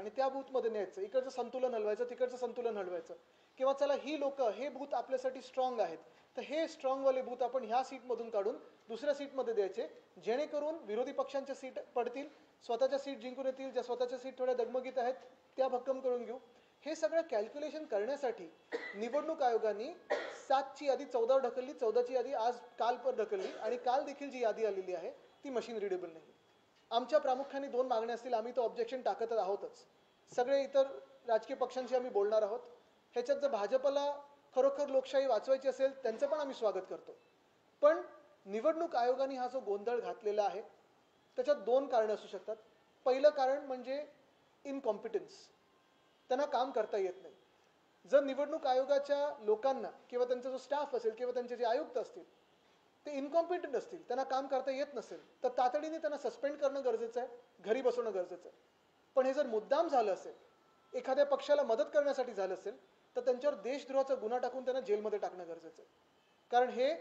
आणि त्या बूथमध्ये न्यायचं, इकडचं संतुलन हलवायचं, तिकडचं संतुलन हलवायचं, किंवा चला ही लोक हे बूथ आपल्यासाठी स्ट्रॉंग आहेत, तर हे स्ट्रॉंगवाले बूथ आपण ह्या सीटमधून काढून दुसऱ्या सीटमध्ये द्यायचे, जेणेकरून विरोधी पक्षांच्या सीट पडतील, स्वतःच्या सीट जिंकून येतील, ज्या स्वतःच्या सीट थोड्या डगमगीत आहेत त्या भक्कम करून घेऊ. हे सगळं कॅल्क्युलेशन करण्यासाठी निवडणूक आयोगाने 7ची यादी 14वर ढकलली, 14ची यादी काल पर ढकलली, आणि काल देखील जी यादी आलेली आहे ती मशीन रिडेबल नाही. आमच्या प्रामुख्याने 2 मागण्या असतील, आम्ही तो ऑब्जेक्शन टाकत आहोतच. सगळे इतर राजकीय पक्षांशी आम्ही बोलणार आहोत. ह्याच्यात जर भाजपला खरोखर लोकशाही वाचवायची असेल त्यांचं पण आम्ही स्वागत करतो. पण निवडणूक आयोगाने हा जो गोंधळ घातलेला आहे त्याच्यात 2 कारणं असू शकतात. पहिलं कारण म्हणजे इनकॉम्पिटन्स, त्यांना काम करता येत नाही. जर निवडणूक आयोगाच्या लोकांना किंवा त्यांचा जो स्टाफ असेल किंवा त्यांचे जे आयुक्त असतील ते इनकॉम्पिटंट असतील, त्यांना काम करता येत नसेल, तर तातडीने त्यांना सस्पेंड करणं गरजेचं आहे, घरी बसवणं गरजेचं आहे. पण हे जर मुद्दाम झालं असेल, एखाद्या पक्षाला मदत करण्यासाठी झालं असेल, तर त्यांच्यावर देशद्रोहाचा गुन्हा टाकून त्यांना जेलमध्ये टाकणं गरजेचं आहे. कारण हे